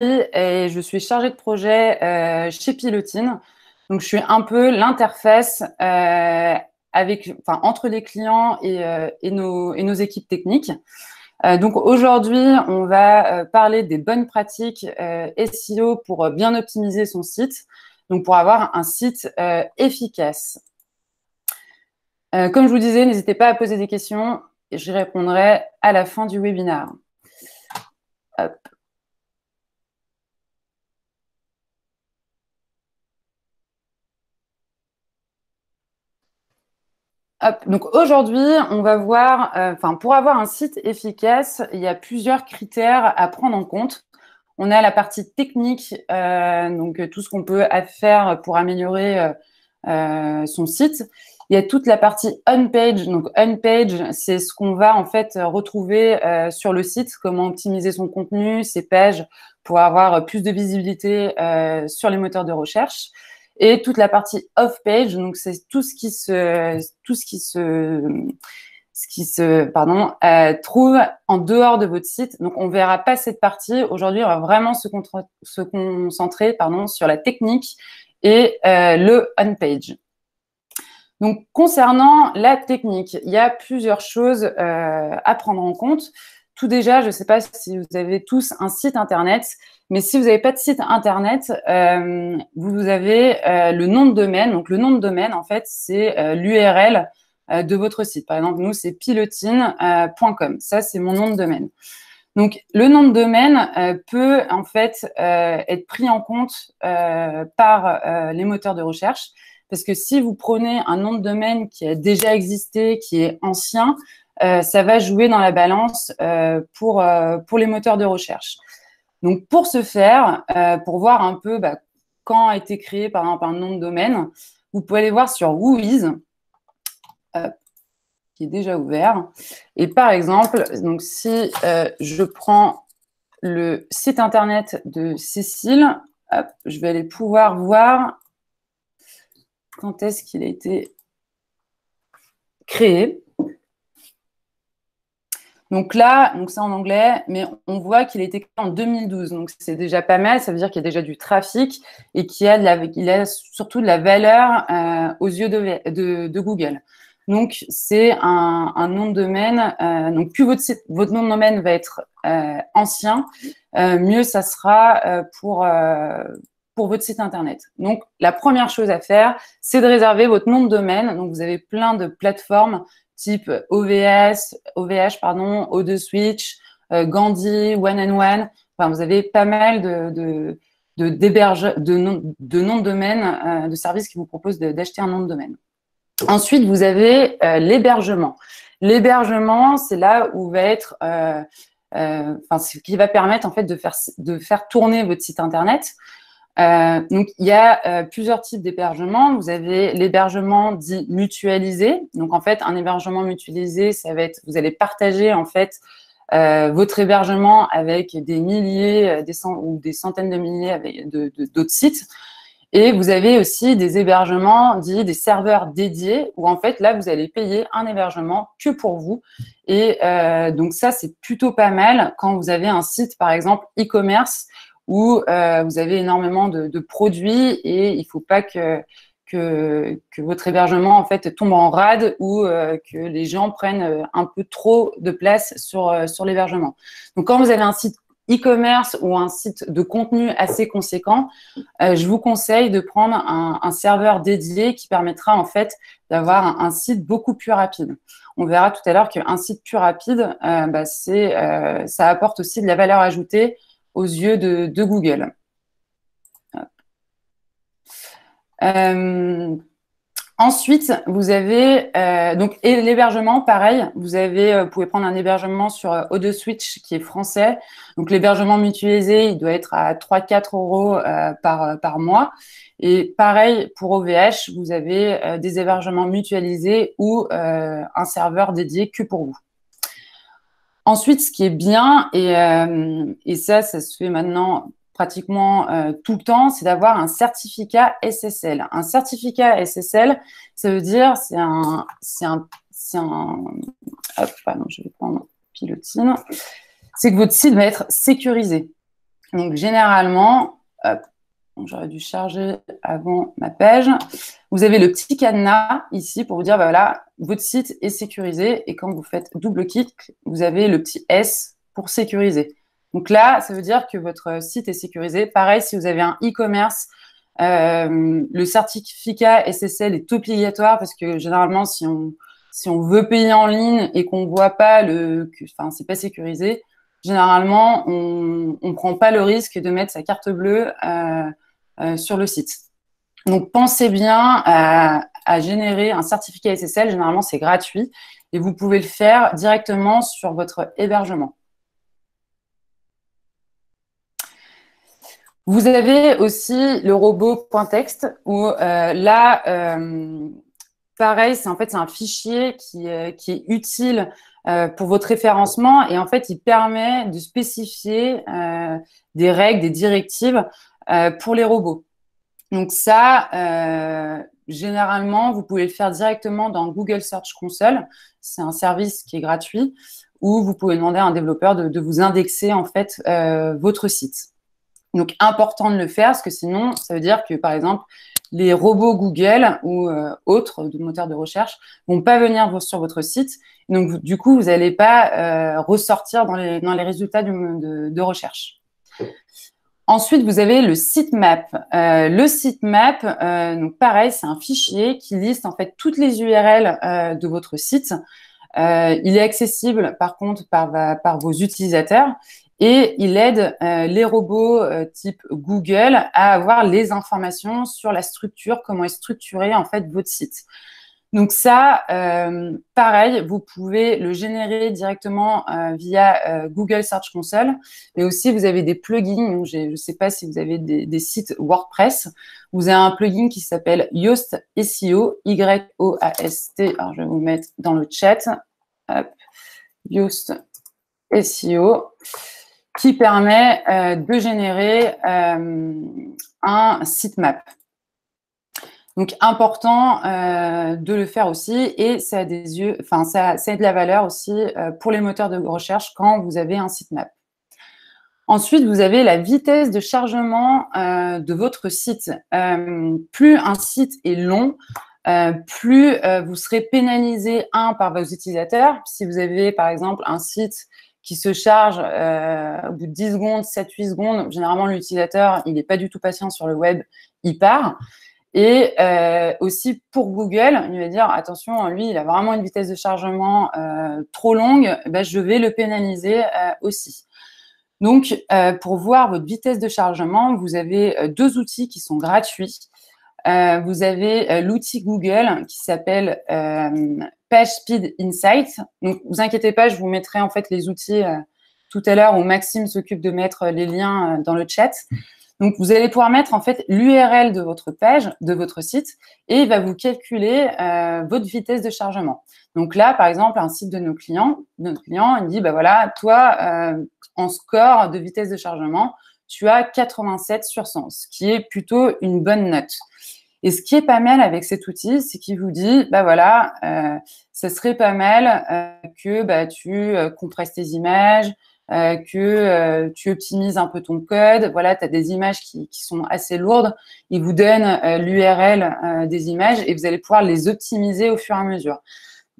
et je suis chargée de projet chez Pilotine. Donc, je suis un peu l'interface entre les clients et nos équipes techniques. Donc, aujourd'hui, on va parler des bonnes pratiques SEO pour bien optimiser son site, donc pour avoir un site efficace. Comme je vous disais, n'hésitez pas à poser des questions et j'y répondrai à la fin du webinaire. Hop. Hop. Donc aujourd'hui, on va voir, pour avoir un site efficace, il y a plusieurs critères à prendre en compte. On a la partie technique, donc tout ce qu'on peut faire pour améliorer son site. Il y a toute la partie on-page. Donc on-page, c'est ce qu'on va en fait retrouver sur le site, comment optimiser son contenu, ses pages pour avoir plus de visibilité sur les moteurs de recherche. Et toute la partie off-page, donc c'est tout ce qui se trouve en dehors de votre site. Donc, on verra pas cette partie. Aujourd'hui, on va vraiment se concentrer sur la technique et le on-page. Donc, concernant la technique, il y a plusieurs choses à prendre en compte. Tout déjà, je ne sais pas si vous avez tous un site Internet, mais si vous n'avez pas de site Internet, vous avez le nom de domaine. Donc, le nom de domaine, en fait, c'est l'URL de votre site. Par exemple, nous, c'est pilotine.com. Ça, c'est mon nom de domaine. Donc, le nom de domaine peut, en fait, être pris en compte par les moteurs de recherche. Parce que si vous prenez un nom de domaine qui a déjà existé, qui est ancien, ça va jouer dans la balance pour les moteurs de recherche. Donc, pour ce faire, pour voir un peu quand a été créé, par exemple, un nom de domaine, vous pouvez aller voir sur Whois, qui est déjà ouvert. Et par exemple, donc si je prends le site internet de Cécile, hop, je vais aller pouvoir voir quand est-ce qu'il a été créé. Donc là, c'est en anglais, mais on voit qu'il a été créé en 2012. Donc c'est déjà pas mal, ça veut dire qu'il y a déjà du trafic et qu'il a surtout de la valeur aux yeux de Google. Donc c'est un nom de domaine. Donc plus votre nom de domaine va être ancien, mieux ça sera pour votre site internet. Donc la première chose à faire, c'est de réserver votre nom de domaine. Donc vous avez plein de plateformes type OVH, O2 Switch, Gandhi, One and One. Enfin, vous avez pas mal de noms de domaine, de services qui vous proposent d'acheter un nom de domaine. Ensuite, vous avez l'hébergement. L'hébergement, c'est là où va être, ce qui va permettre en fait de faire tourner votre site internet. Donc, il y a plusieurs types d'hébergement. Vous avez l'hébergement dit mutualisé. Donc, en fait, un hébergement mutualisé, ça va être, vous allez partager en fait votre hébergement avec des milliers, ou des centaines de milliers d'autres sites. Et vous avez aussi des hébergements dits des serveurs dédiés où en fait là vous allez payer un hébergement que pour vous. Et donc ça c'est plutôt pas mal quand vous avez un site par exemple e-commerce où vous avez énormément de produits et il ne faut pas que votre hébergement en fait tombe en rade ou que les gens prennent un peu trop de place sur l'hébergement. Donc quand vous avez un site e-commerce ou un site de contenu assez conséquent, je vous conseille de prendre un serveur dédié qui permettra en fait d'avoir un site beaucoup plus rapide. On verra tout à l'heure qu'un site plus rapide, ça apporte aussi de la valeur ajoutée aux yeux de Google. Ensuite, vous avez et l'hébergement, pareil. Vous pouvez prendre un hébergement sur O2 Switch qui est français. Donc l'hébergement mutualisé, il doit être à 3-4 euros par mois. Et pareil pour OVH, vous avez des hébergements mutualisés ou un serveur dédié que pour vous. Ensuite, ce qui est bien et ça se fait maintenant pratiquement tout le temps, c'est d'avoir un certificat SSL. Un certificat SSL, ça veut dire, hop, pardon, je vais prendre Pilotine. C'est que votre site va être sécurisé. Donc, généralement, j'aurais dû charger avant ma page. Vous avez le petit cadenas ici pour vous dire, bah voilà, votre site est sécurisé. Et quand vous faites double-clic, vous avez le petit S pour sécuriser. Donc là, ça veut dire que votre site est sécurisé. Pareil, si vous avez un e-commerce, le certificat SSL est obligatoire parce que généralement, si on veut payer en ligne et qu'on ne voit pas c'est pas sécurisé, généralement, on ne prend pas le risque de mettre sa carte bleue sur le site. Donc, pensez bien à générer un certificat SSL. Généralement, c'est gratuit et vous pouvez le faire directement sur votre hébergement. Vous avez aussi le robot .text où là, pareil, c'est un fichier qui est utile pour votre référencement et en fait, il permet de spécifier des règles, des directives pour les robots. Donc ça, généralement, vous pouvez le faire directement dans Google Search Console. C'est un service qui est gratuit où vous pouvez demander à un développeur de vous indexer en fait votre site. Donc, important de le faire parce que sinon, ça veut dire que, par exemple, les robots Google ou autres moteurs de recherche vont pas venir sur votre site. Donc, du coup, vous n'allez pas ressortir dans les résultats de recherche. Ensuite, vous avez le sitemap. Le sitemap, donc pareil, c'est un fichier qui liste en fait toutes les URL de votre site. Il est accessible par contre par vos utilisateurs et il aide les robots type Google à avoir les informations sur la structure, comment est structuré en fait votre site. Donc ça, pareil, vous pouvez le générer directement via Google Search Console, mais aussi vous avez des plugins. Donc je ne sais pas si vous avez des sites WordPress. Vous avez un plugin qui s'appelle Yoast SEO, Y-O-A-S-T. Alors je vais vous mettre dans le chat. Hop. Yoast SEO, qui permet de générer un sitemap. Donc, important de le faire aussi et ça a de la valeur aussi pour les moteurs de recherche quand vous avez un sitemap. Ensuite, vous avez la vitesse de chargement de votre site. Plus un site est long, plus vous serez pénalisé, par vos utilisateurs. Si vous avez, par exemple, un site qui se charge au bout de 10 secondes, 7-8 secondes, généralement, l'utilisateur, il n'est pas du tout patient sur le web, il part. Et aussi pour Google, il va dire attention, lui, il a vraiment une vitesse de chargement trop longue, ben, je vais le pénaliser aussi. Donc, pour voir votre vitesse de chargement, vous avez deux outils qui sont gratuits. Vous avez l'outil Google qui s'appelle PageSpeed Insight. Donc, vous inquiétez pas, je vous mettrai en fait les outils tout à l'heure où Maxime s'occupe de mettre les liens dans le chat. Donc, vous allez pouvoir mettre en fait l'URL de votre page, de votre site, et il va vous calculer votre vitesse de chargement. Donc là, par exemple, un site de notre client, il dit, bah voilà, toi, en score de vitesse de chargement, tu as 87 sur 100, ce qui est plutôt une bonne note. Et ce qui est pas mal avec cet outil, c'est qu'il vous dit, bah voilà, ça serait pas mal que bah, tu compresses tes images, que tu optimises un peu ton code. Voilà, tu as des images qui sont assez lourdes. Il vous donne l'URL des images et vous allez pouvoir les optimiser au fur et à mesure.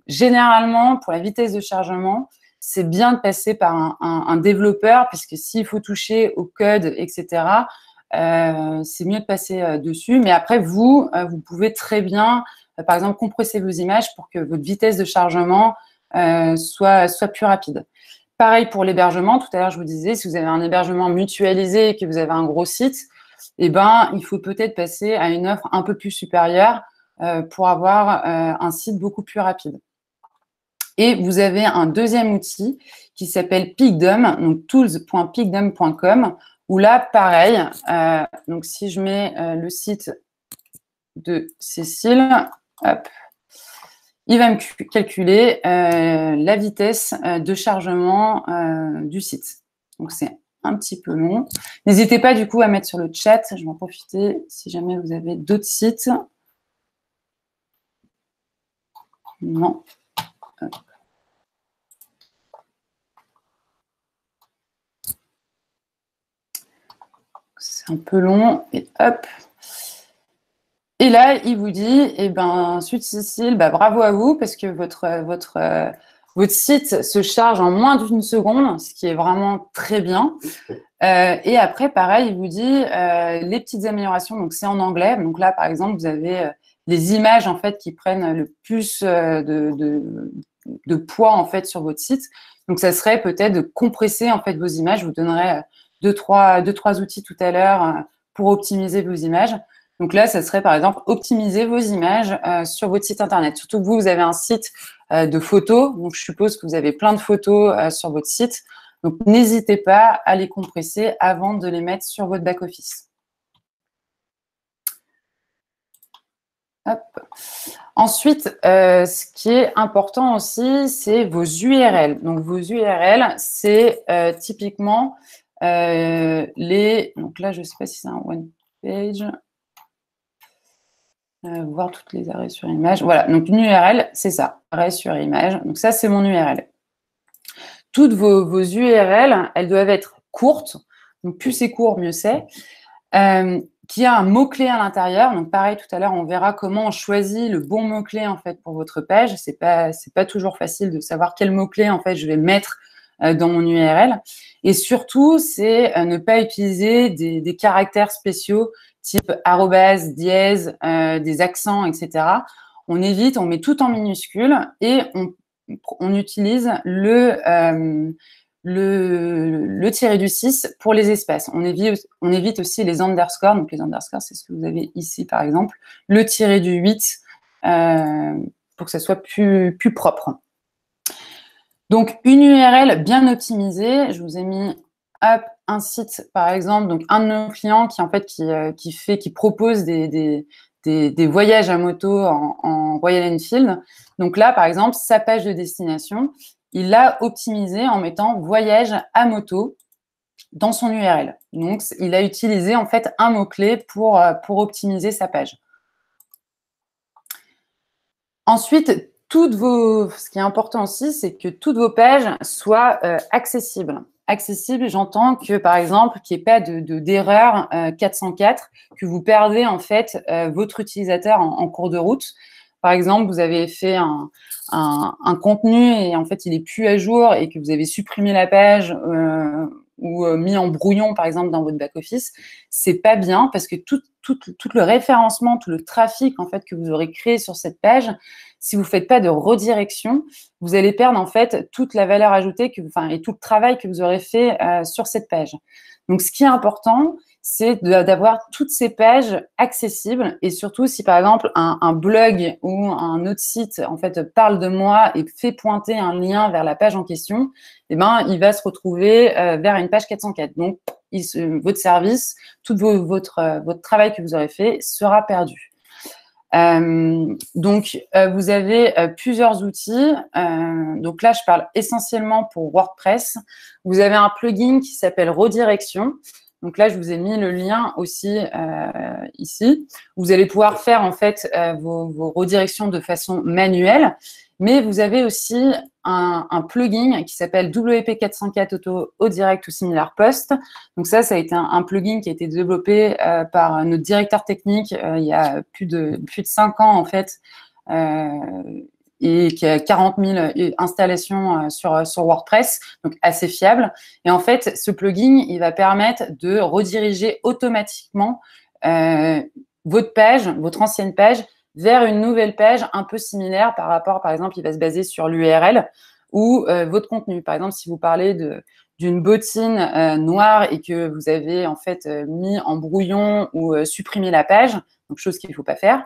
Généralement, pour la vitesse de chargement, c'est bien de passer par un développeur puisque s'il faut toucher au code, etc., c'est mieux de passer dessus. Mais après, vous pouvez très bien, par exemple, compresser vos images pour que votre vitesse de chargement soit plus rapide. Pareil pour l'hébergement. Tout à l'heure, je vous disais, si vous avez un hébergement mutualisé et que vous avez un gros site, eh ben, il faut peut-être passer à une offre un peu plus supérieure pour avoir un site beaucoup plus rapide. Et vous avez un deuxième outil qui s'appelle Picdom, donc tools.picdom.com, où là, pareil, donc si je mets le site de Cécile, hop, il va me calculer la vitesse de chargement du site. Donc, c'est un petit peu long. N'hésitez pas, du coup, à mettre sur le chat. Je vais en profiter si jamais vous avez d'autres sites. Non. c'est un peu long, et hop. Et là, il vous dit, eh ben, Sud Sicile, bah, bravo à vous, parce que votre site se charge en moins d'une seconde, ce qui est vraiment très bien. Et après, pareil, il vous dit les petites améliorations, donc c'est en anglais. Donc là, par exemple, vous avez les images en fait qui prennent le plus de poids en fait sur votre site. Donc ça serait peut-être de compresser en fait vos images. Je vous donnerai deux, trois outils tout à l'heure pour optimiser vos images. Donc là, ça serait par exemple optimiser vos images sur votre site internet. Surtout que vous avez un site de photos. Donc je suppose que vous avez plein de photos sur votre site. Donc, n'hésitez pas à les compresser avant de les mettre sur votre back-office. Ensuite, ce qui est important aussi, c'est vos URL. Donc, vos URL, c'est typiquement les… Donc là, je ne sais pas si c'est un one page. Voir toutes les arrêts sur image. Voilà, donc une URL, c'est ça, arrêt sur image. Donc ça, c'est mon URL. Toutes vos URL, elles doivent être courtes. Donc, plus c'est court, mieux c'est. Qui a un mot-clé à l'intérieur. Donc, pareil, tout à l'heure, on verra comment on choisit le bon mot-clé, en fait, pour votre page. C'est pas toujours facile de savoir quel mot-clé, en fait, je vais mettre dans mon URL. Et surtout, c'est ne pas utiliser des caractères spéciaux type arrobase, dièse, des accents, etc. On évite, on met tout en minuscule et on utilise le tiré du 6 pour les espaces. On évite aussi les underscores. Donc, les underscores, c'est ce que vous avez ici, par exemple. Le tiré du 8 pour que ça soit plus propre. Donc, une URL bien optimisée. Je vous ai mis un site, par exemple, donc un de nos clients qui propose des voyages à moto en Royal Enfield. Donc là, par exemple, sa page de destination, il l'a optimisé en mettant voyage à moto dans son URL. Donc, il a utilisé en fait un mot-clé pour optimiser sa page. Ensuite, ce qui est important aussi, c'est que toutes vos pages soient accessibles. Accessible, j'entends que, par exemple, qu'il n'y ait pas d'erreur 404, que vous perdez en fait votre utilisateur en cours de route. Par exemple, vous avez fait un contenu et en fait, il n'est plus à jour et que vous avez supprimé la page ou mis en brouillon, par exemple, dans votre back-office, c'est pas bien parce que tout le référencement, tout le trafic en fait que vous aurez créé sur cette page, si vous ne faites pas de redirection, vous allez perdre en fait toute la valeur ajoutée et tout le travail que vous aurez fait sur cette page. Donc, ce qui est important, c'est d'avoir toutes ces pages accessibles et surtout si par exemple un blog ou un autre site en fait parle de moi et fait pointer un lien vers la page en question, eh ben, il va se retrouver vers une page 404. Donc, votre service, tout votre travail que vous aurez fait sera perdu. Donc, vous avez plusieurs outils. Donc là, je parle essentiellement pour WordPress. Vous avez un plugin qui s'appelle Redirection. Donc là, je vous ai mis le lien aussi ici. Vous allez pouvoir faire en fait vos redirections de façon manuelle. Mais vous avez aussi un plugin qui s'appelle WP404 Auto Direct ou Similar Post. Donc ça a été un plugin qui a été développé par notre directeur technique il y a plus de 5 ans en fait, et qui a 40 000 installations sur WordPress, donc assez fiable. Et en fait, ce plugin, il va permettre de rediriger automatiquement votre page, votre ancienne page, vers une nouvelle page un peu similaire par rapport, par exemple, il va se baser sur l'URL ou votre contenu. Par exemple, si vous parlez d'une bottine noire et que vous avez en fait mis en brouillon ou supprimé la page, donc chose qu'il ne faut pas faire,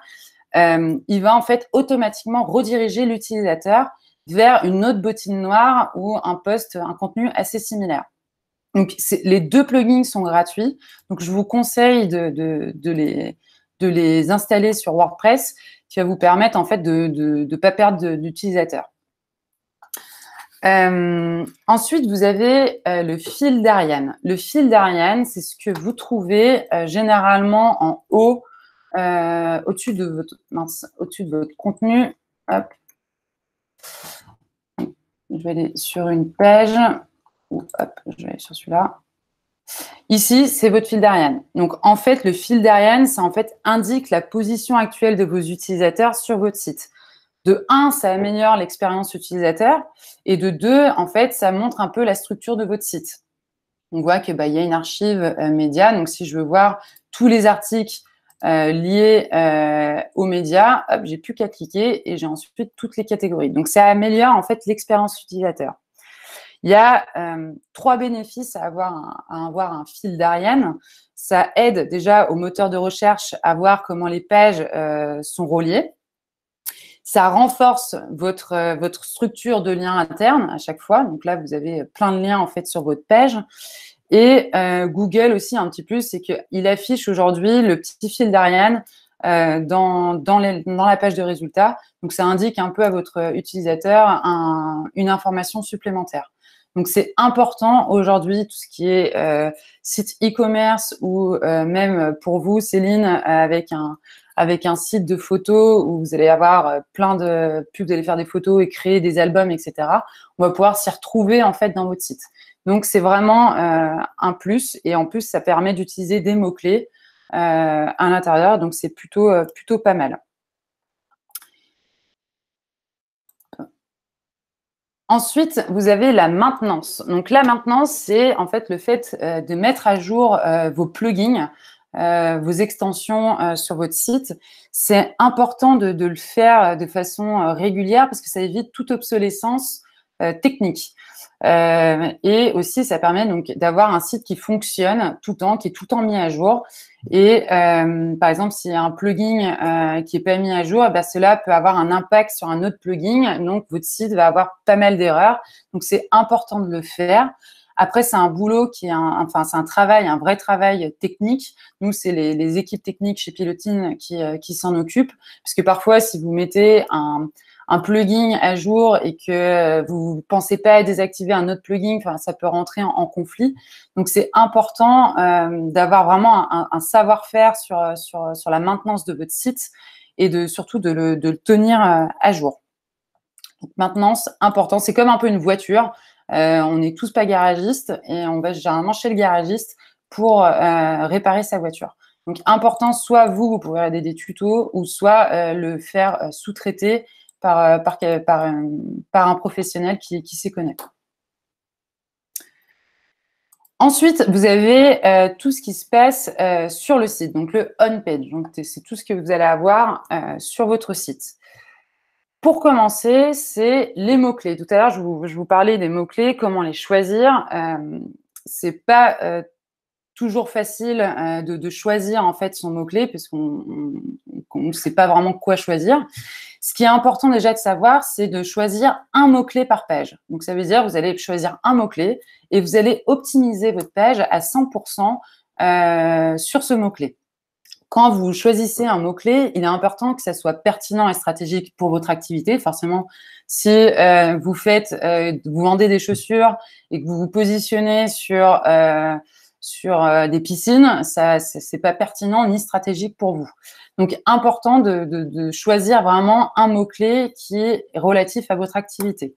il va en fait automatiquement rediriger l'utilisateur vers une autre bottine noire ou un contenu assez similaire. Donc, les deux plugins sont gratuits. Donc, je vous conseille de les installer sur WordPress, qui va vous permettre en fait de ne pas perdre d'utilisateurs. Ensuite, vous avez le fil d'Ariane. Le fil d'Ariane, c'est ce que vous trouvez généralement en haut, au-dessus de votre contenu. Hop. Je vais aller sur une page. Hop, je vais aller sur celui-là. Ici, c'est votre fil d'Ariane. Donc, en fait, le fil d'Ariane, ça en fait indique la position actuelle de vos utilisateurs sur votre site. De un, ça améliore l'expérience utilisateur, et de deux, en fait, ça montre un peu la structure de votre site. On voit que y a une archive média. Donc, si je veux voir tous les articles liés aux médias, hop, j'ai plus qu'à cliquer et j'ai ensuite toutes les catégories. Donc, ça améliore en fait l'expérience utilisateur. Il y a 3 bénéfices à avoir un fil d'Ariane. Ça aide déjà au moteur de recherche à voir comment les pages sont reliées. Ça renforce votre structure de liens internes à chaque fois. Donc là, vous avez plein de liens en fait sur votre page. Et Google aussi, un petit plus, c'est qu'il affiche aujourd'hui le petit fil d'Ariane dans la page de résultats. Donc, ça indique un peu à votre utilisateur une information supplémentaire. Donc, c'est important aujourd'hui, tout ce qui est site e-commerce ou même pour vous, Céline, avec un site de photos où vous allez avoir plein de... Puis vous allez faire des photos et créer des albums, etc. On va pouvoir s'y retrouver en fait dans votre site. Donc, c'est vraiment un plus. Et en plus, ça permet d'utiliser des mots-clés à l'intérieur. Donc, c'est plutôt pas mal. Ensuite, vous avez la maintenance. Donc, la maintenance, c'est en fait le fait de mettre à jour vos plugins, vos extensions sur votre site. C'est important de le faire de façon régulière parce que ça évite toute obsolescence technique. Et aussi, ça permet donc d'avoir un site qui fonctionne tout le temps, qui est tout le temps mis à jour. Et par exemple, s'il y a un plugin qui n'est pas mis à jour, cela peut avoir un impact sur un autre plugin. Donc, votre site va avoir pas mal d'erreurs. Donc, c'est important de le faire. Après, c'est un boulot c'est un vrai travail technique. Nous, c'est les équipes techniques chez Pilotine qui s'en occupent. Parce que parfois, si vous mettez un plugin à jour et que vous ne pensez pas à désactiver un autre plugin, ça peut rentrer en conflit. Donc, c'est important d'avoir vraiment un savoir-faire sur la maintenance de votre site et surtout de le tenir à jour. Donc, maintenance, important. C'est comme un peu une voiture. On n'est tous pas garagistes et on va généralement chez le garagiste pour réparer sa voiture. Donc, important, soit vous pouvez regarder des tutos ou soit le faire sous-traiter par un professionnel qui s'y connaît. Ensuite, vous avez tout ce qui se passe sur le site, donc le on-page. Donc, c'est tout ce que vous allez avoir sur votre site. Pour commencer, c'est les mots-clés. Tout à l'heure, je vous parlais des mots-clés, comment les choisir. C'est pas toujours facile de choisir en fait son mot-clé parce qu'on ne sait pas vraiment quoi choisir. Ce qui est important déjà de savoir, c'est de choisir un mot-clé par page. Donc, ça veut dire que vous allez choisir un mot-clé et vous allez optimiser votre page à 100% sur ce mot-clé. Quand vous choisissez un mot-clé, il est important que ça soit pertinent et stratégique pour votre activité. Forcément, si vous vendez des chaussures et que vous vous positionnez sur des piscines, ça c'est pas pertinent ni stratégique pour vous. Donc, important de choisir vraiment un mot-clé qui est relatif à votre activité.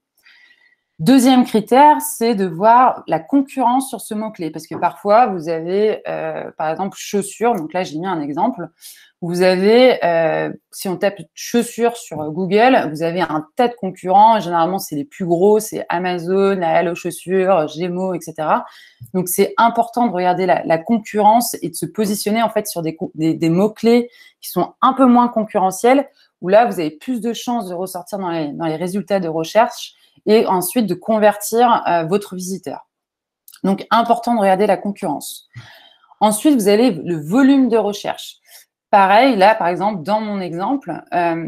Deuxième critère, c'est de voir la concurrence sur ce mot-clé. Parce que parfois, vous avez, par exemple, chaussures. Donc là, j'ai mis un exemple. Vous avez, si on tape chaussures sur Google, vous avez un tas de concurrents. Généralement, c'est les plus gros. C'est Amazon, la Hello Chaussures, Gémeaux, etc. Donc, c'est important de regarder la concurrence et de se positionner, en fait, sur des mots-clés qui sont un peu moins concurrentiels, où là, vous avez plus de chances de ressortir dans les résultats de recherche et ensuite de convertir votre visiteur. Donc, important de regarder la concurrence. Ensuite, vous avez le volume de recherche. Pareil, là, par exemple, dans mon exemple,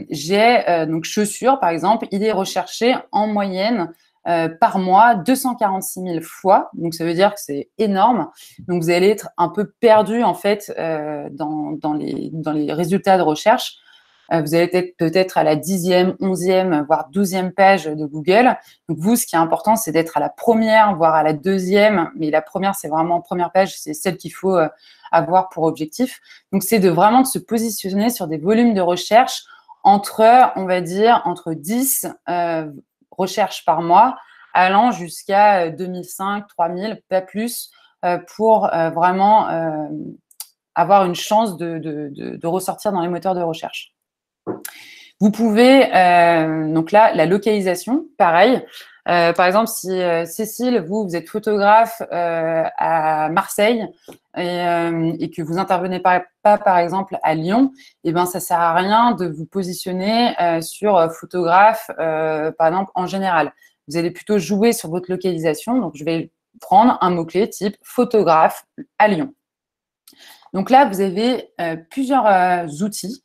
j'ai donc chaussures, par exemple, il est recherché en moyenne par mois 246 000 fois. Donc, ça veut dire que c'est énorme. Donc, vous allez être un peu perdu, en fait, dans les résultats de recherche. Vous allez être peut-être à la 10e, 11e, voire 12e page de Google. Donc, vous, ce qui est important, c'est d'être à la première, voire à la 2e. Mais la première, c'est vraiment première page, c'est celle qu'il faut avoir pour objectif. Donc, c'est vraiment de se positionner sur des volumes de recherche on va dire, entre 10 recherches par mois, allant jusqu'à 2005, 3000, pas plus, pour vraiment avoir une chance de ressortir dans les moteurs de recherche. Vous pouvez, donc là, la localisation, pareil. Par exemple, si Cécile, vous êtes photographe à Marseille et que vous intervenez pas, par exemple, à Lyon, eh ben, ça sert à rien de vous positionner sur photographe, par exemple, en général. Vous allez plutôt jouer sur votre localisation. Donc, je vais prendre un mot-clé type photographe à Lyon. Donc là, vous avez plusieurs outils.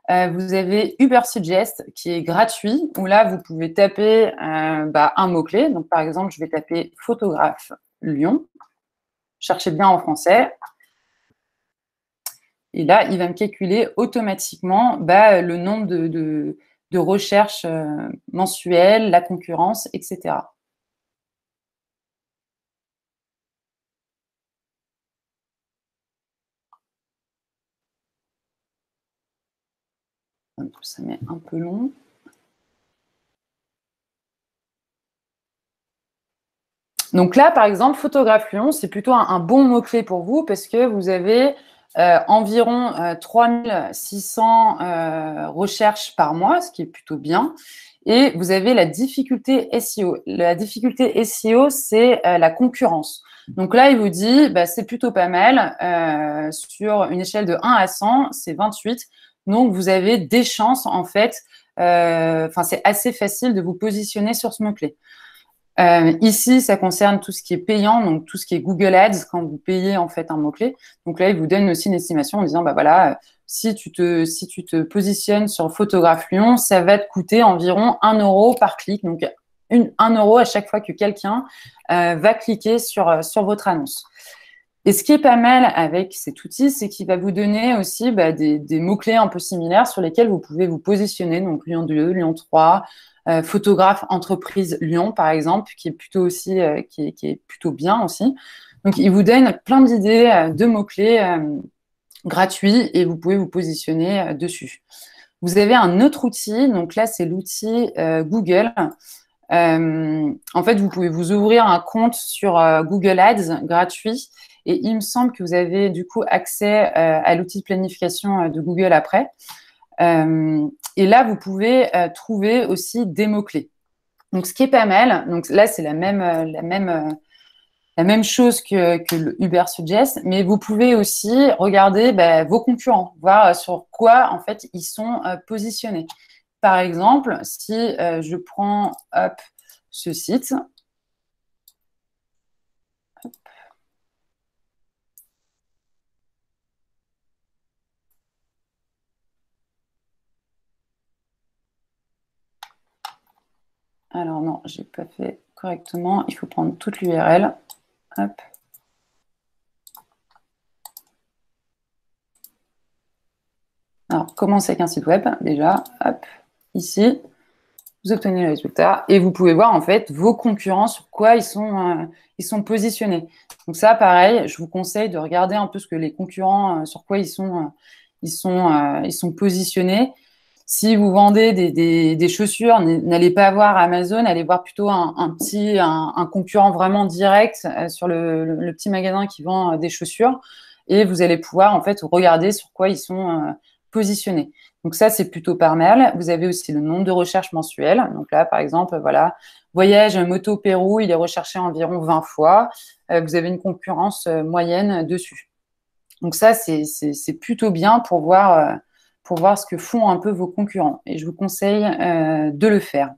Vous avez Ubersuggest qui est gratuit, où là, vous pouvez taper un mot-clé. Donc, par exemple, je vais taper photographe Lyon. Cherchez bien en français. Et là, il va me calculer automatiquement le nombre de recherches mensuelles, la concurrence, etc. Ça met un peu long. Donc là, par exemple, photographe Lyon, c'est plutôt un bon mot-clé pour vous parce que vous avez environ 3600 recherches par mois, ce qui est plutôt bien. Et vous avez la difficulté SEO. La difficulté SEO, c'est la concurrence. Donc là, il vous dit, c'est plutôt pas mal. Sur une échelle de 1 à 100, c'est 28. Donc, vous avez des chances, en fait. C'est assez facile de vous positionner sur ce mot-clé. Ici, ça concerne tout ce qui est payant, donc tout ce qui est Google Ads, quand vous payez en fait un mot-clé. Donc là, il vous donne aussi une estimation en disant, si tu te positionnes sur photographe Lyon, ça va te coûter environ 1 euro par clic. Donc 1 euro à chaque fois que quelqu'un va cliquer sur votre annonce. Et ce qui est pas mal avec cet outil, c'est qu'il va vous donner aussi des mots-clés un peu similaires sur lesquels vous pouvez vous positionner. Donc Lyon 2, Lyon 3, photographe entreprise Lyon, par exemple, qui est plutôt aussi, qui est plutôt bien aussi. Donc, il vous donne plein d'idées de mots-clés gratuits et vous pouvez vous positionner dessus. Vous avez un autre outil, donc là, c'est l'outil Google. En fait, vous pouvez vous ouvrir un compte sur Google Ads gratuit et il me semble que vous avez du coup accès à l'outil de planification de Google après. Et là, vous pouvez trouver aussi des mots-clés. Donc, ce qui est pas mal, donc là, c'est la même chose que le Ubersuggest, mais vous pouvez aussi regarder vos concurrents, voir sur quoi, en fait, ils sont positionnés. Par exemple, si je prends ce site, alors non, j'ai pas fait correctement, il faut prendre toute l'URL. Hop. Alors, commencez avec un site web, déjà. Hop, ici, vous obtenez le résultat et vous pouvez voir en fait vos concurrents sur quoi ils sont positionnés. Donc ça, pareil, je vous conseille de regarder un peu ce que les concurrents, sur quoi ils sont positionnés. Si vous vendez des chaussures, n'allez pas voir Amazon, allez voir plutôt un concurrent vraiment direct sur le petit magasin qui vend des chaussures et vous allez pouvoir en fait regarder sur quoi ils sont positionnés. Donc ça, c'est plutôt pas mal. Vous avez aussi le nombre de recherches mensuelles. Donc là, par exemple, voilà, voyage moto Pérou, il est recherché environ 20 fois. Vous avez une concurrence moyenne dessus. Donc ça, c'est plutôt bien pour voir ce que font un peu vos concurrents. Et je vous conseille de le faire.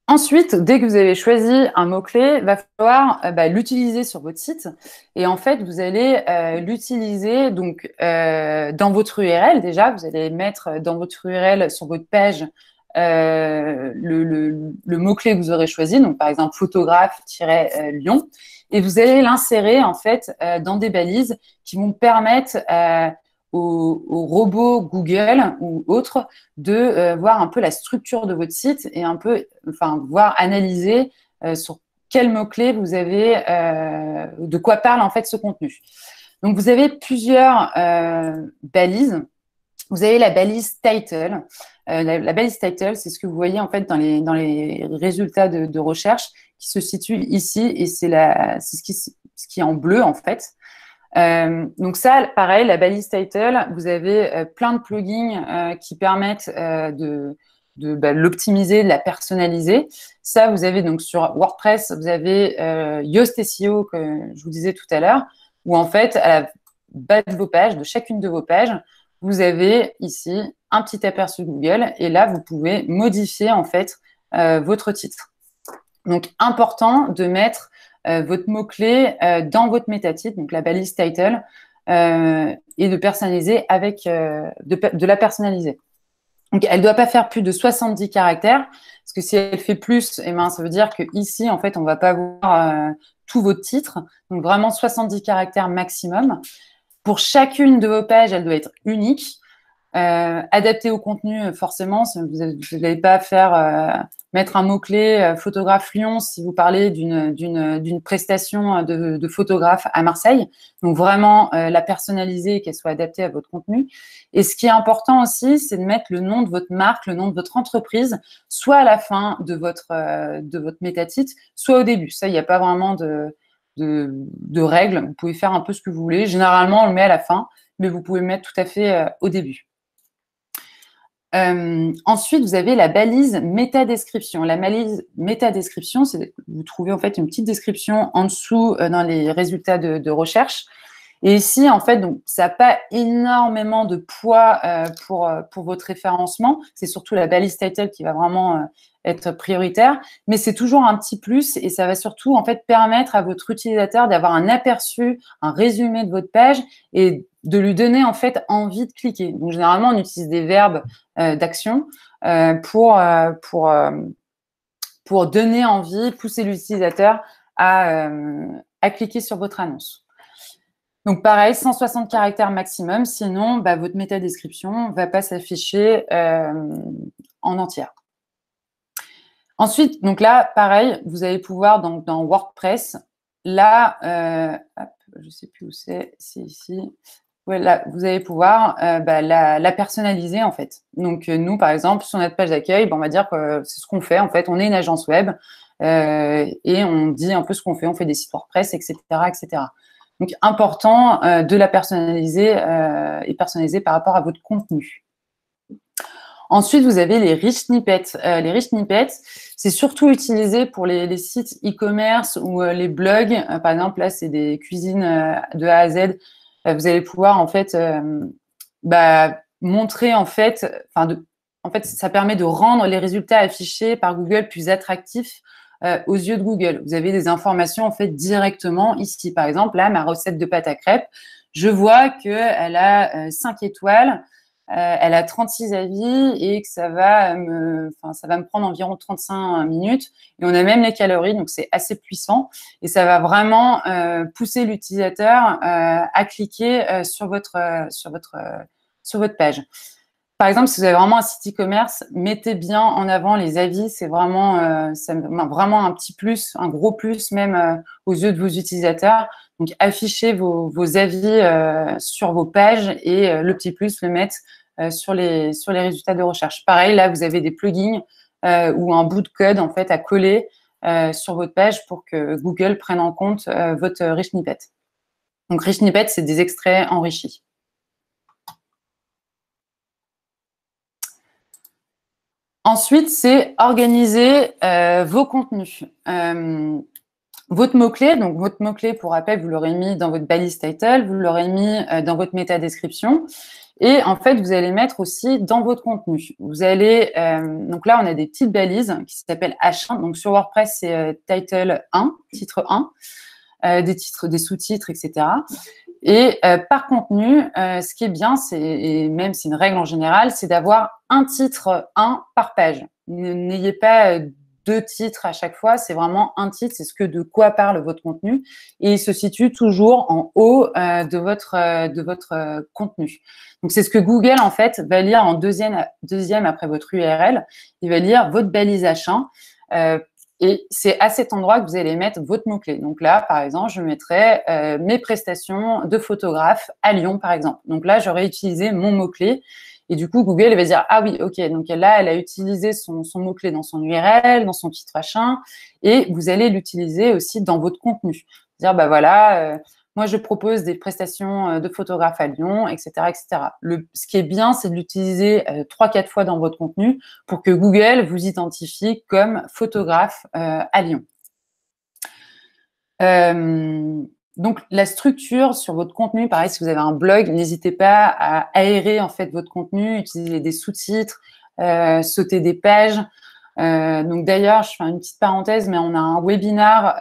Ensuite, dès que vous avez choisi un mot-clé, il va falloir l'utiliser sur votre site. Et en fait, vous allez l'utiliser donc dans votre URL déjà. Vous allez mettre dans votre URL sur votre page le mot-clé que vous aurez choisi. Donc, par exemple, photographe-Lyon. Et vous allez l'insérer en fait dans des balises qui vont permettre aux robots Google ou autres de voir un peu la structure de votre site et un peu, voir analyser sur quels mots-clés vous avez, de quoi parle en fait ce contenu. Donc, vous avez plusieurs balises. Vous avez la balise title. la balise title, c'est ce que vous voyez en fait dans les résultats de recherche qui se situent ici et c'est ce qui est en bleu en fait. Donc ça, pareil, la balise title, vous avez plein de plugins qui permettent de l'optimiser, de la personnaliser. Ça, vous avez donc sur WordPress, vous avez Yoast SEO que je vous disais tout à l'heure, où en fait, à la bas de vos pages, de chacune de vos pages, vous avez ici un petit aperçu Google et là, vous pouvez modifier en fait votre titre. Donc, important de mettre votre mot-clé dans votre métatitre, donc la balise title, et de personnaliser de la personnaliser. Donc, elle ne doit pas faire plus de 70 caractères, parce que si elle fait plus, eh ben, ça veut dire qu'ici, en fait, on ne va pas voir tout votre titre. Donc, vraiment 70 caractères maximum. Pour chacune de vos pages, elle doit être unique. Adapté au contenu, forcément, vous n'allez pas faire mettre un mot-clé photographe Lyon si vous parlez d'une prestation de photographe à Marseille. Donc vraiment la personnaliser et qu'elle soit adaptée à votre contenu. Et ce qui est important aussi, c'est de mettre le nom de votre marque, le nom de votre entreprise, soit à la fin de votre métatitre, soit au début. Ça, il n'y a pas vraiment de règles. Vous pouvez faire un peu ce que vous voulez. Généralement, on le met à la fin, mais vous pouvez le mettre tout à fait au début. Ensuite, vous avez la balise métadescription. La balise métadescription, c'est vous trouvez en fait une petite description en dessous dans les résultats de recherche. Et ici, en fait, donc ça n'a pas énormément de poids pour votre référencement. C'est surtout la balise title qui va vraiment être prioritaire, mais c'est toujours un petit plus et ça va surtout en fait permettre à votre utilisateur d'avoir un aperçu, un résumé de votre page et de lui donner en fait envie de cliquer. Donc généralement, on utilise des verbes d'action pour donner envie, pousser l'utilisateur à cliquer sur votre annonce. Donc pareil, 160 caractères maximum, sinon votre métadescription ne va pas s'afficher en entière. Ensuite, donc là, pareil, vous allez pouvoir dans WordPress, là, je ne sais plus où c'est ici. Ouais, là, vous allez pouvoir la personnaliser en fait. Donc nous, par exemple, sur notre page d'accueil, on va dire que c'est ce qu'on fait en fait. On est une agence web et on dit un peu ce qu'on fait. On fait des sites WordPress, etc., etc. Donc important de la personnaliser et personnaliser par rapport à votre contenu. Ensuite, vous avez les rich snippets. Les rich snippets, c'est surtout utilisé pour les sites e-commerce ou les blogs. Par exemple, là, c'est des cuisines de A à Z. Vous allez pouvoir en fait montrer en fait, ça permet de rendre les résultats affichés par Google plus attractifs aux yeux de Google. Vous avez des informations en fait directement ici. Par exemple, là, ma recette de pâte à crêpes, je vois qu'elle a 5 étoiles. Elle a 36 avis et que ça va me prendre environ 35 minutes. Et on a même les calories, donc c'est assez puissant. Et ça va vraiment pousser l'utilisateur à cliquer sur votre page. Par exemple, si vous avez vraiment un site e-commerce, mettez bien en avant les avis. C'est vraiment, vraiment un petit plus, un gros plus même aux yeux de vos utilisateurs. Donc, affichez vos avis sur vos pages et le petit plus, le mettre sur les résultats de recherche. Pareil, là, vous avez des plugins ou un bout de code en fait à coller sur votre page pour que Google prenne en compte votre rich snippet. Donc, rich snippet, c'est des extraits enrichis. Ensuite, c'est organiser vos contenus. Votre mot-clé, donc votre mot-clé, pour rappel, vous l'aurez mis dans votre balise title, vous l'aurez mis dans votre métadescription. Et en fait, vous allez mettre aussi dans votre contenu. Vous allez, donc là, on a des petites balises qui s'appellent H1. Donc sur WordPress, c'est title 1, titre 1, des sous-titres, etc. Et par contenu, ce qui est bien, et même c'est une règle en général, c'est d'avoir un titre 1 par page. N'ayez pas deux titres à chaque fois, c'est vraiment un titre, c'est de quoi parle votre contenu et il se situe toujours en haut de votre contenu. Donc, c'est ce que Google, en fait, va lire en deuxième après votre URL. Il va lire votre balise H1 et c'est à cet endroit que vous allez mettre votre mot-clé. Donc là, par exemple, je mettrai mes prestations de photographe à Lyon, par exemple. Donc là, j'aurais utilisé mon mot-clé Et du coup, Google il va dire, ah oui, ok, donc là, elle a utilisé son mot-clé dans son URL, dans son titre machin, et vous allez l'utiliser aussi dans votre contenu. Dire, bah voilà, moi, je propose des prestations de photographe à Lyon, etc., etc. Ce qui est bien, c'est de l'utiliser 3-4 fois dans votre contenu pour que Google vous identifie comme photographe à Lyon. Donc, la structure sur votre contenu, pareil, si vous avez un blog, n'hésitez pas à aérer en fait votre contenu, utiliser des sous-titres, sauter des pages. Donc d'ailleurs, je fais une petite parenthèse, mais on a un webinar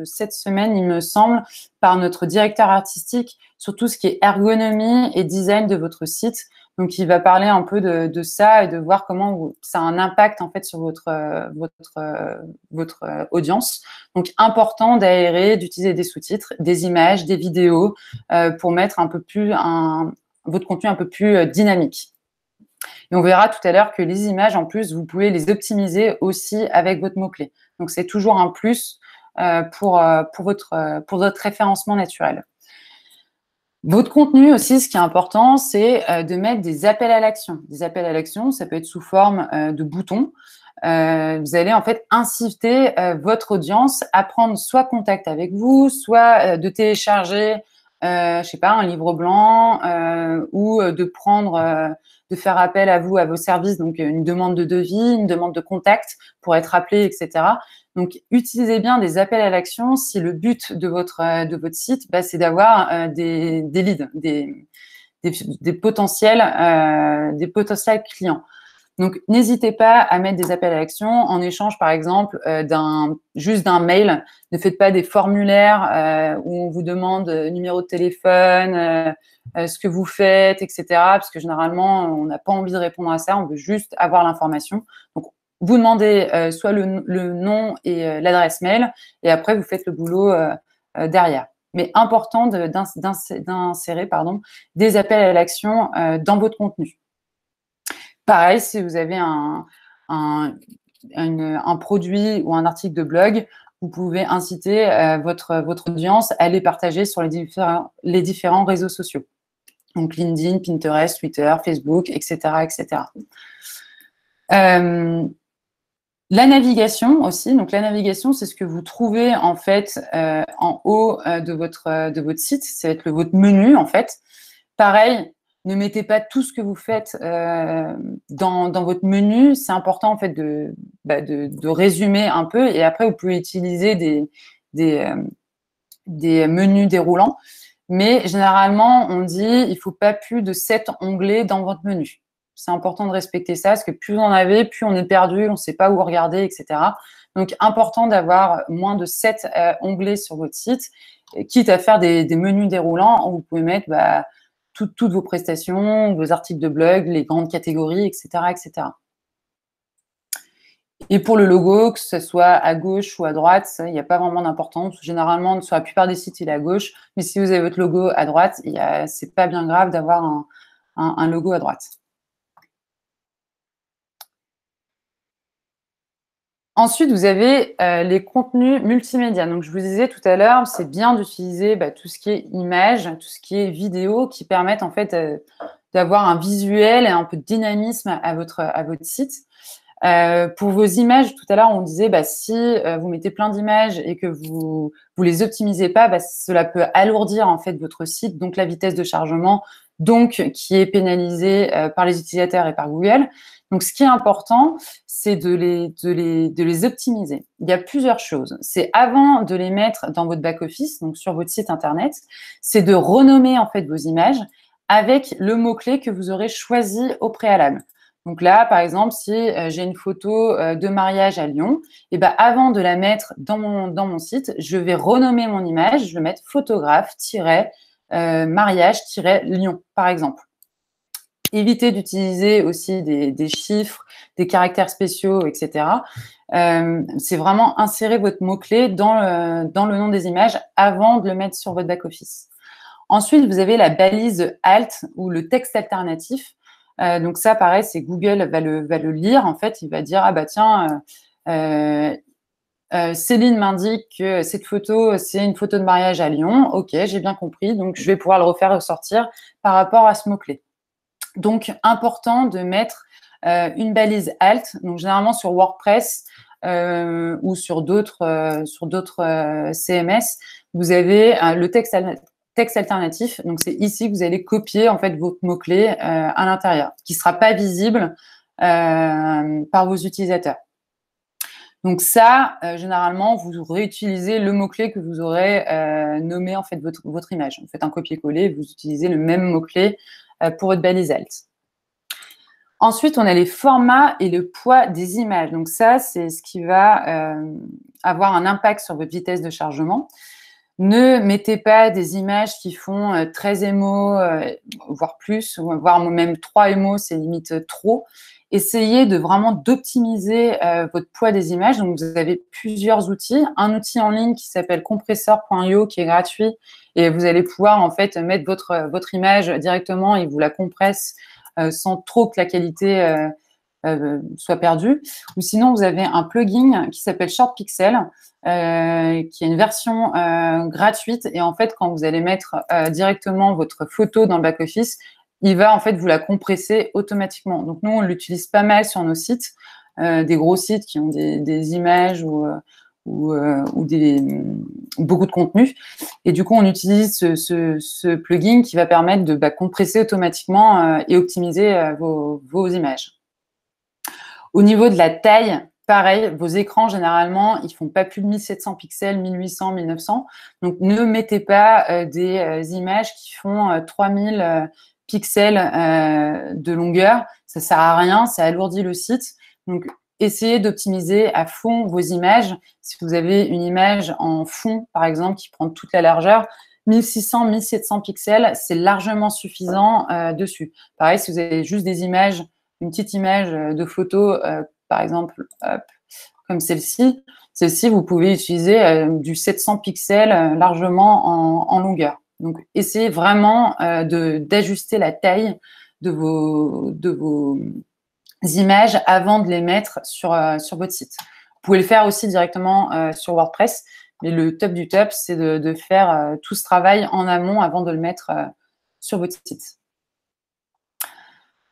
cette semaine, il me semble, par notre directeur artistique sur tout ce qui est ergonomie et design de votre site. Donc, il va parler un peu de ça et de voir comment ça a un impact en fait sur votre audience. Donc, important d'aérer, d'utiliser des sous-titres, des images, des vidéos pour mettre un peu plus votre contenu un peu plus dynamique. Et on verra tout à l'heure que les images, en plus, vous pouvez les optimiser aussi avec votre mot-clé. Donc, c'est toujours un plus pour votre référencement naturel. Votre contenu aussi, ce qui est important, c'est de mettre des appels à l'action. Des appels à l'action, ça peut être sous forme de boutons. Vous allez en fait inciter votre audience à prendre soit contact avec vous, soit de télécharger, je sais pas, un livre blanc ou de faire appel à vous, à vos services, donc une demande de devis, une demande de contact pour être appelé, etc. Donc, utilisez bien des appels à l'action si le but de votre site, c'est d'avoir des leads, des potentiels clients. Donc, n'hésitez pas à mettre des appels à l'action en échange, par exemple, juste d'un mail. Ne faites pas des formulaires où on vous demande numéro de téléphone, ce que vous faites, etc. Parce que généralement, on n'a pas envie de répondre à ça. On veut juste avoir l'information. Donc, vous demandez soit le nom et l'adresse mail, et après, vous faites le boulot derrière. Mais important d'insérer des appels à l'action dans votre contenu. Pareil, si vous avez un produit ou un article de blog, vous pouvez inciter votre audience à les partager sur les différents réseaux sociaux. Donc, LinkedIn, Pinterest, Twitter, Facebook, etc., etc. La navigation aussi. Donc, la navigation, c'est ce que vous trouvez en fait en haut de votre site. Ça va être votre menu en fait. Pareil, ne mettez pas tout ce que vous faites dans votre menu. C'est important en fait de résumer un peu, et après vous pouvez utiliser des menus déroulants. Mais généralement, on dit il ne faut pas plus de 7 onglets dans votre menu. C'est important de respecter ça, parce que plus vous en avez, plus on est perdu, on ne sait pas où regarder, etc. Donc, important d'avoir moins de 7 onglets sur votre site, quitte à faire des menus déroulants où vous pouvez mettre toutes vos prestations, vos articles de blog, les grandes catégories, etc., etc. Et pour le logo, que ce soit à gauche ou à droite, il n'y a pas vraiment d'importance. Généralement, sur la plupart des sites, il est à gauche. Mais si vous avez votre logo à droite, c'est pas bien grave d'avoir un logo à droite. Ensuite, vous avez les contenus multimédia. Donc, je vous disais tout à l'heure, c'est bien d'utiliser tout ce qui est images, tout ce qui est vidéo, qui permettent en fait d'avoir un visuel et un peu de dynamisme à votre site. Pour vos images, tout à l'heure, on disait si vous mettez plein d'images et que vous les optimisez pas, cela peut alourdir en fait votre site, donc la vitesse de chargement, donc qui est pénalisée par les utilisateurs et par Google. Donc, ce qui est important, c'est de les optimiser. Il y a plusieurs choses. C'est avant de les mettre dans votre back-office, donc sur votre site internet, c'est de renommer en fait vos images avec le mot-clé que vous aurez choisi au préalable. Donc là, par exemple, si j'ai une photo de mariage à Lyon, et avant de la mettre dans mon site, je vais renommer mon image, je vais mettre photographe-mariage-Lyon, par exemple. Évitez d'utiliser aussi des chiffres, des caractères spéciaux, etc. C'est vraiment insérer votre mot-clé dans le nom des images avant de le mettre sur votre back-office. Ensuite, vous avez la balise alt ou le texte alternatif. Donc ça, pareil, c'est Google va le lire. En fait, il va dire tiens, Céline m'indique que cette photo, c'est une photo de mariage à Lyon. Ok, j'ai bien compris. Donc je vais pouvoir le refaire ressortir par rapport à ce mot-clé. Donc, important de mettre une balise alt. Donc, généralement sur WordPress ou sur d'autres CMS, vous avez le texte alternatif. Donc, c'est ici que vous allez copier en fait votre mot-clé à l'intérieur, qui ne sera pas visible par vos utilisateurs. Donc ça, généralement, vous réutilisez le mot-clé que vous aurez nommé en fait votre image. Vous faites un copier-coller, vous utilisez le même mot-clé pour votre balise alt. Ensuite, on a les formats et le poids des images. Donc ça, c'est ce qui va avoir un impact sur votre vitesse de chargement. Ne mettez pas des images qui font 13 émos, voire plus, voire même 3 émos, c'est limite trop. Essayez de vraiment d'optimiser votre poids des images. Donc, vous avez plusieurs outils. Un outil en ligne qui s'appelle compressor.io qui est gratuit et vous allez pouvoir en fait mettre votre image directement et vous la compresse sans trop que la qualité soit perdue. Ou sinon, vous avez un plugin qui s'appelle Short Pixel qui est une version gratuite. Et en fait, quand vous allez mettre directement votre photo dans le back-office, il va en fait vous la compresser automatiquement. Donc, nous, on l'utilise pas mal sur nos sites, des gros sites qui ont des images ou beaucoup de contenu. Et du coup, on utilise ce plugin qui va permettre de compresser automatiquement et optimiser vos images. Au niveau de la taille, pareil, vos écrans, généralement, ils font pas plus de 1700 pixels, 1800, 1900. Donc, ne mettez pas des images qui font 3000 pixels de longueur. Ça sert à rien, ça alourdit le site. Donc, essayez d'optimiser à fond vos images. Si vous avez une image en fond, par exemple, qui prend toute la largeur, 1600, 1700 pixels, c'est largement suffisant dessus. Pareil, si vous avez juste des images, une petite image de photo, par exemple, comme celle-ci, vous pouvez utiliser du 700 pixels largement en longueur. Donc, essayez vraiment d'ajuster la taille de vos images avant de les mettre sur votre site. Vous pouvez le faire aussi directement sur WordPress, mais le top du top, c'est de faire tout ce travail en amont avant de le mettre sur votre site.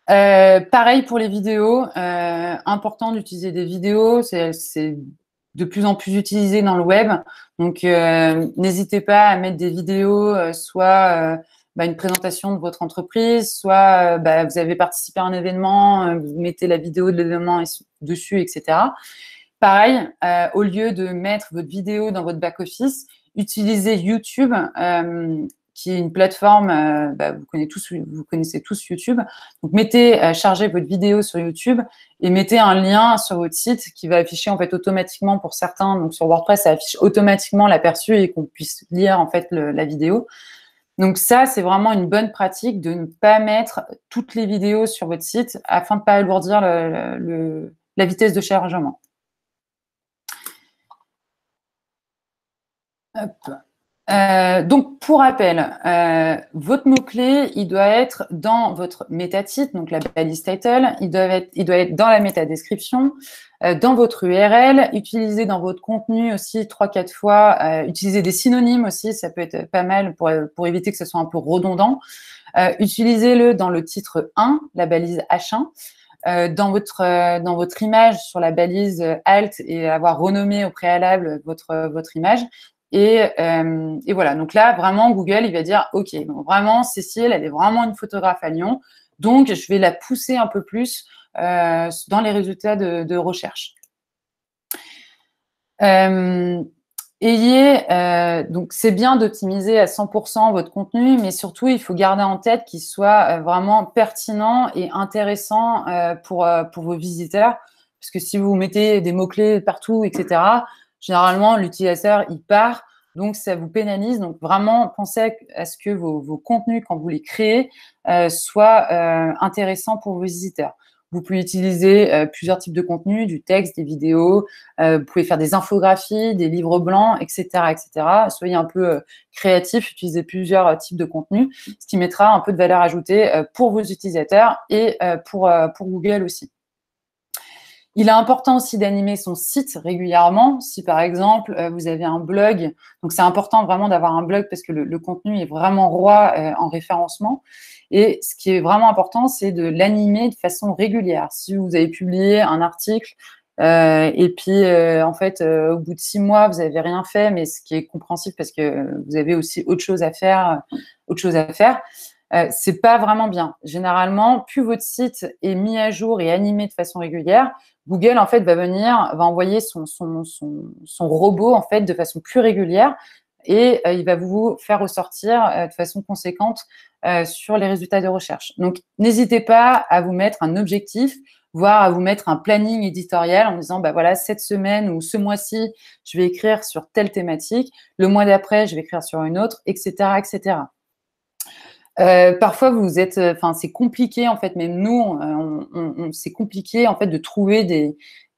Pareil pour les vidéos, important d'utiliser des vidéos, c'est de plus en plus utilisé dans le web. Donc, n'hésitez pas à mettre des vidéos, soit une présentation de votre entreprise, soit vous avez participé à un événement, vous mettez la vidéo de l'événement dessus, etc. Pareil, au lieu de mettre votre vidéo dans votre back-office, utilisez YouTube, qui est une plateforme, vous connaissez tous YouTube. Donc, chargez votre vidéo sur YouTube et mettez un lien sur votre site qui va afficher en fait automatiquement pour certains. Donc, sur WordPress, ça affiche automatiquement l'aperçu et qu'on puisse lire en fait la vidéo. Donc, ça, c'est vraiment une bonne pratique de ne pas mettre toutes les vidéos sur votre site afin de ne pas alourdir la vitesse de chargement. Hop. Donc, pour rappel, votre mot-clé, il doit être dans votre métatitre, donc la balise title, il doit être dans la métadescription, dans votre URL, utilisé dans votre contenu aussi 3-4 fois, utilisez des synonymes aussi, ça peut être pas mal pour éviter que ce soit un peu redondant. Utilisez-le dans le titre 1, la balise H1. Dans votre image sur la balise alt et avoir renommé au préalable votre image. Et voilà, donc là, vraiment, Google, il va dire, OK, donc vraiment, Cécile, elle est vraiment une photographe à Lyon, donc je vais la pousser un peu plus dans les résultats de recherche. Donc, c'est bien d'optimiser à 100% votre contenu, mais surtout, il faut garder en tête qu'il soit vraiment pertinent et intéressant pour vos visiteurs, parce que si vous mettez des mots-clés partout, etc., généralement, l'utilisateur, il part, donc ça vous pénalise. Donc, vraiment, pensez à ce que vos contenus, quand vous les créez, soient intéressants pour vos visiteurs. Vous pouvez utiliser plusieurs types de contenus, du texte, des vidéos, vous pouvez faire des infographies, des livres blancs, etc., etc. Soyez un peu créatif, utilisez plusieurs types de contenus, ce qui mettra un peu de valeur ajoutée pour vos utilisateurs et pour Google aussi. Il est important aussi d'animer son site régulièrement. Si par exemple, vous avez un blog, donc c'est important vraiment d'avoir un blog parce que le contenu est vraiment roi en référencement. Et ce qui est vraiment important, c'est de l'animer de façon régulière. Si vous avez publié un article et puis en fait, au bout de 6 mois, vous n'avez rien fait, mais ce qui est compréhensible parce que vous avez aussi autre chose à faire, c'est pas vraiment bien. Généralement, plus votre site est mis à jour et animé de façon régulière, Google en fait va envoyer son robot en fait de façon plus régulière et il va vous faire ressortir de façon conséquente sur les résultats de recherche. Donc, n'hésitez pas à vous mettre un objectif, voire à vous mettre un planning éditorial en disant, bah voilà, cette semaine ou ce mois-ci, je vais écrire sur telle thématique, le mois d'après, je vais écrire sur une autre, etc., etc. Parfois, vous êtes, enfin, c'est compliqué en fait. Même nous, c'est compliqué en fait de trouver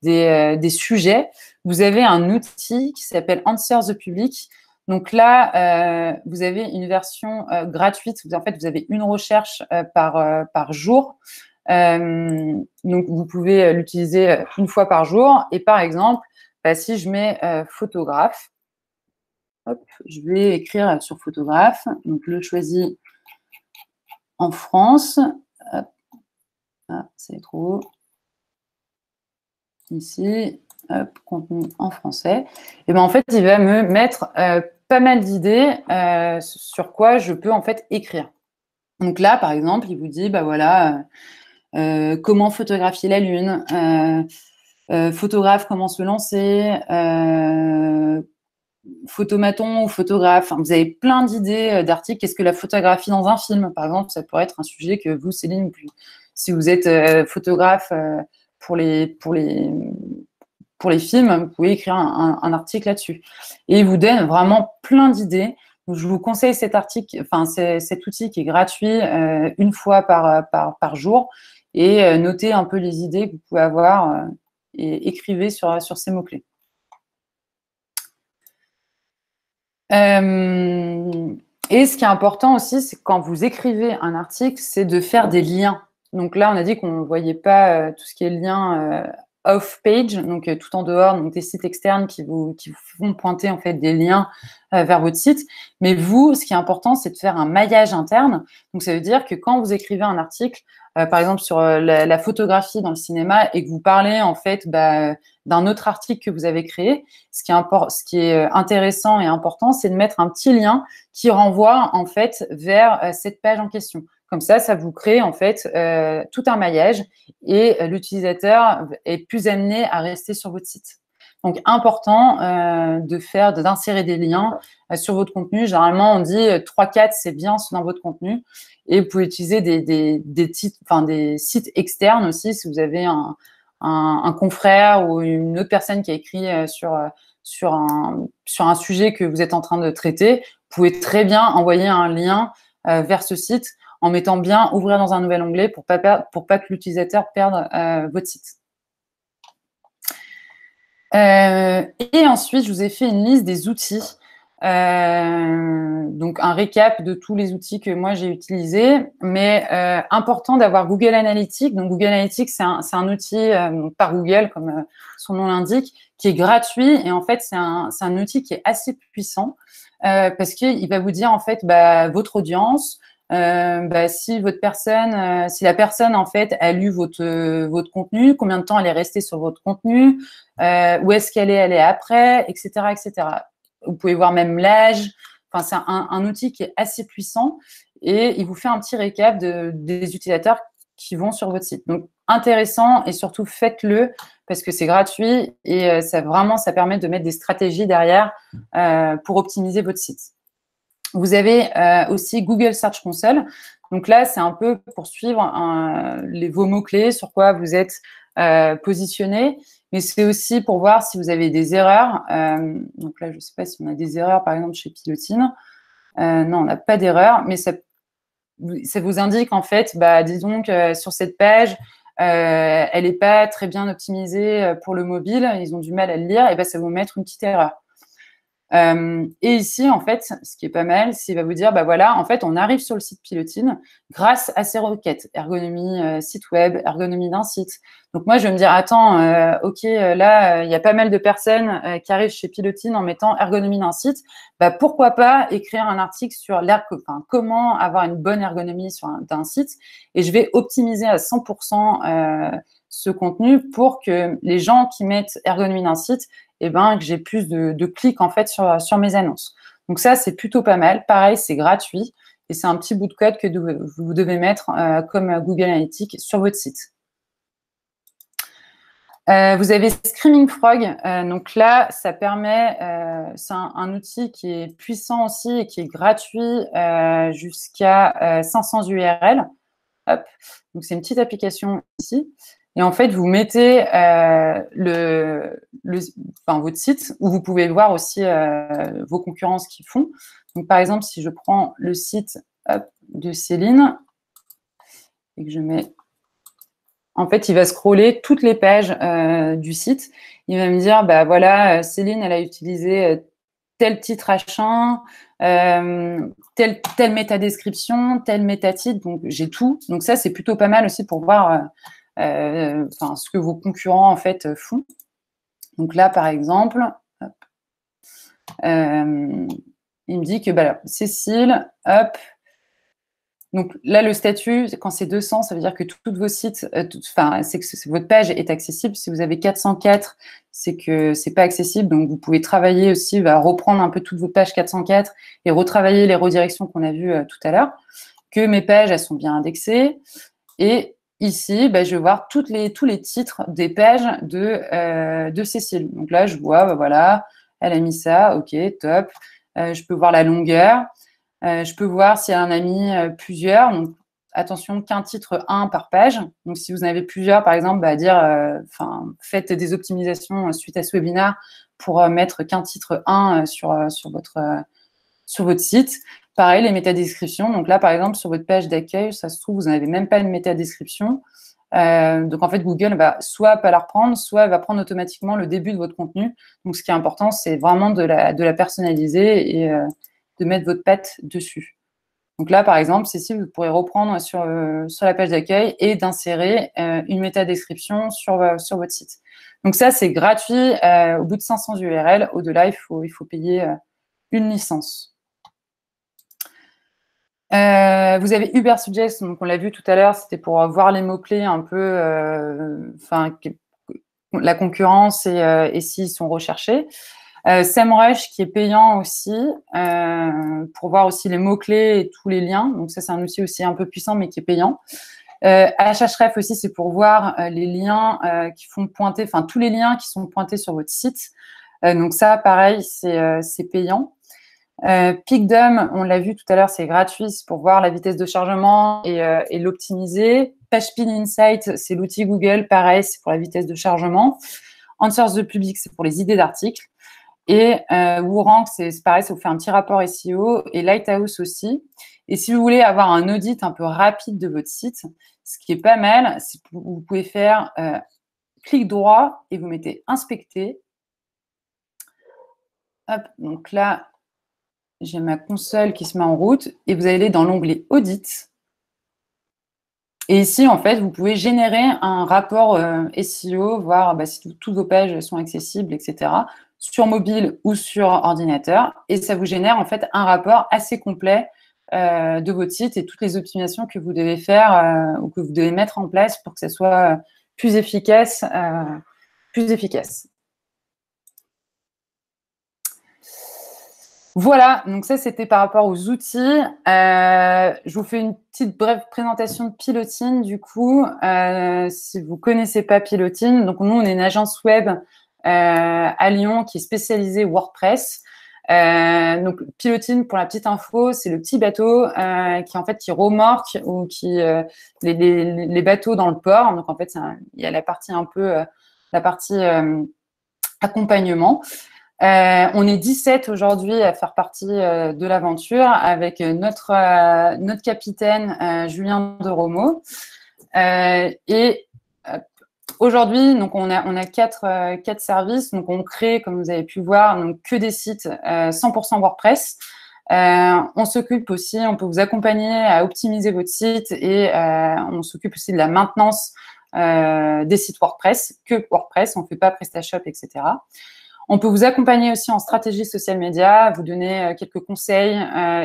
des sujets. Vous avez un outil qui s'appelle Answer the Public. Donc là, vous avez une version gratuite. En fait, vous avez une recherche par jour. Donc, vous pouvez l'utiliser une fois par jour. Et par exemple, bah, si je mets photographe, hop, je vais écrire sur photographe. Donc, le choisis en France. Hop. Ah, c'est trop haut. Ici, hop, contenu en français. Et ben en fait, il va me mettre pas mal d'idées sur quoi je peux en fait écrire. Donc là, par exemple, il vous dit, bah voilà, comment photographier la Lune, photographe, comment se lancer, photomaton ou photographe. Enfin, vous avez plein d'idées d'articles. Qu'est-ce que la photographie dans un film, par exemple? Ça pourrait être un sujet que vous, Céline, si vous êtes photographe pour les films, vous pouvez écrire un article là-dessus. Et il vous donne vraiment plein d'idées. Donc, je vous conseille cet article, enfin, cet outil qui est gratuit une fois par jour. Et notez un peu les idées que vous pouvez avoir et écrivez sur ces mots-clés. Et ce qui est important aussi, c'est que quand vous écrivez un article, c'est de faire des liens. Donc là, on a dit qu'on ne voyait pas tout ce qui est lien off-page, donc tout en dehors, donc des sites externes qui vous font pointer en fait des liens vers votre site. Mais vous, ce qui est important, c'est de faire un maillage interne. Donc ça veut dire que quand vous écrivez un article, par exemple sur la photographie dans le cinéma, et que vous parlez en fait d'un autre article que vous avez créé, ce qui est intéressant et important, c'est de mettre un petit lien qui renvoie en fait vers cette page en question. Comme ça vous crée en fait tout un maillage et l'utilisateur est plus amené à rester sur votre site. Donc, important d'insérer des liens sur votre contenu. Généralement, on dit 3-4, c'est bien dans votre contenu. Et vous pouvez utiliser des sites externes aussi, si vous avez un confrère ou une autre personne qui a écrit sur un sujet que vous êtes en train de traiter. Vous pouvez très bien envoyer un lien vers ce site en mettant bien « Ouvrir dans un nouvel onglet » pour pas que l'utilisateur perde votre site. Et ensuite, je vous ai fait une liste des outils. Donc, un récap de tous les outils que moi, j'ai utilisés. Mais important d'avoir Google Analytics. Donc, Google Analytics, c'est un outil par Google, comme son nom l'indique, qui est gratuit. Et en fait, c'est un outil qui est assez puissant parce qu'il va vous dire, en fait, votre audience, si la personne en fait a lu votre contenu, combien de temps elle est restée sur votre contenu, où est-ce qu'elle est allée après, etc., etc. Vous pouvez voir même l'âge. Enfin, c'est un outil qui est assez puissant et il vous fait un petit récap des utilisateurs qui vont sur votre site. Donc, intéressant et surtout faites-le parce que c'est gratuit et ça permet de mettre des stratégies derrière pour optimiser votre site. Vous avez aussi Google Search Console. Donc là, c'est un peu pour suivre vos mots-clés, sur quoi vous êtes positionné. Mais c'est aussi pour voir si vous avez des erreurs. Donc là, je ne sais pas si on a des erreurs, par exemple, chez Pilotine. Non, on n'a pas d'erreurs. Mais ça vous indique, en fait, disons que sur cette page, elle n'est pas très bien optimisée pour le mobile. Ils ont du mal à le lire. Et ça va vous mettre une petite erreur. Et ici, en fait, ce qui est pas mal, c'est qu'il va vous dire, bah voilà, en fait, on arrive sur le site Pilotine grâce à ces requêtes, ergonomie site web, ergonomie d'un site. Donc moi, je vais me dire, attends, ok, là, il y a pas mal de personnes qui arrivent chez Pilotine en mettant ergonomie d'un site. Bah pourquoi pas écrire un article sur comment avoir une bonne ergonomie d'un site. Et je vais optimiser à 100% ce contenu pour que les gens qui mettent ergonomie d'un site, eh ben, que j'ai plus de clics en fait sur mes annonces. Donc ça, c'est plutôt pas mal. Pareil, c'est gratuit et c'est un petit bout de code que vous devez mettre comme Google Analytics sur votre site. Vous avez Screaming Frog. Donc là, ça permet, c'est un outil qui est puissant aussi et qui est gratuit jusqu'à 500 URL. Hop. Donc c'est une petite application ici. Et en fait, vous mettez votre site où vous pouvez voir aussi vos concurrents ce qu'ils font. Donc, par exemple, si je prends le site de Céline et que je mets… En fait, il va scroller toutes les pages du site. Il va me dire, bah voilà, Céline, elle a utilisé tel titre H1, telle métadescription, tel métatitre. Donc, j'ai tout. Donc, ça, c'est plutôt pas mal aussi pour voir ce que vos concurrents en fait font. Donc là, par exemple, hop, il me dit que bah, Cécile, hop. Donc là, le statut, quand c'est 200, ça veut dire que tous vos sites, c'est que votre page est accessible. Si vous avez 404, c'est que c'est pas accessible. Donc vous pouvez travailler aussi, reprendre un peu toutes vos pages 404 et retravailler les redirections qu'on a vues tout à l'heure. Que mes pages, elles sont bien indexées. Et ici, je vais voir tous les titres des pages de Cécile. Donc là, je vois, voilà, elle a mis ça, ok, top. Je peux voir la longueur. Je peux voir si elle en a mis plusieurs. Donc, attention, qu'un titre 1 par page. Donc, si vous en avez plusieurs, par exemple, faites des optimisations suite à ce webinaire pour mettre qu'un titre 1 sur votre site. Pareil, les métadescriptions. Donc là, par exemple, sur votre page d'accueil, ça se trouve, vous n'avez même pas une métadescription. Donc, en fait, Google va soit pas la reprendre, soit va prendre automatiquement le début de votre contenu. Donc, ce qui est important, c'est vraiment de la personnaliser et de mettre votre patte dessus. Donc là, par exemple, Cécile, vous pourrez reprendre sur la page d'accueil et d'insérer une métadescription sur votre site. Donc ça, c'est gratuit au bout de 500 URL. Au-delà, il faut payer une licence. Vous avez Ubersuggest, donc on l'a vu tout à l'heure, c'était pour voir les mots-clés un peu, la concurrence et s'ils sont recherchés. SEMrush qui est payant aussi pour voir aussi les mots-clés et tous les liens. Donc ça, c'est un outil aussi un peu puissant mais qui est payant. Ahrefs aussi, c'est pour voir les liens qui font pointer, tous les liens qui sont pointés sur votre site. Donc ça, pareil, c'est payant. Picdom, on l'a vu tout à l'heure, c'est gratuit, c'est pour voir la vitesse de chargement et l'optimiser. PageSpeed Insight, c'est l'outil Google, pareil, c'est pour la vitesse de chargement. Answers the Public, c'est pour les idées d'articles. Et WooRank, c'est pareil, ça vous fait un petit rapport SEO. Et Lighthouse aussi. Et si vous voulez avoir un audit un peu rapide de votre site, ce qui est pas mal, c'est que vous pouvez faire clic droit et vous mettez inspecter. Hop, donc là, j'ai ma console qui se met en route et vous allez dans l'onglet audit. Et ici, en fait, vous pouvez générer un rapport SEO, voir si toutes vos pages sont accessibles, etc., sur mobile ou sur ordinateur. Et ça vous génère, en fait, un rapport assez complet de votre site et toutes les optimisations que vous devez faire ou que vous devez mettre en place pour que ça soit plus efficace. Voilà, donc ça, c'était par rapport aux outils. Je vous fais une petite brève présentation de Pilotine, du coup. Si vous ne connaissez pas Pilotine, donc nous, on est une agence web à Lyon qui est spécialisée WordPress. Donc, Pilotine, pour la petite info, c'est le petit bateau qui remorque ou les bateaux dans le port. Donc, en fait, il y a la partie accompagnement. On est 17 aujourd'hui à faire partie de l'aventure avec notre capitaine Julien de Romo. Et aujourd'hui, donc on a quatre services. Donc on crée, comme vous avez pu voir, donc que des sites 100% WordPress. On s'occupe aussi, on peut vous accompagner à optimiser votre site et on s'occupe aussi de la maintenance des sites WordPress, que WordPress, on ne fait pas PrestaShop, etc. On peut vous accompagner aussi en stratégie social media, vous donner quelques conseils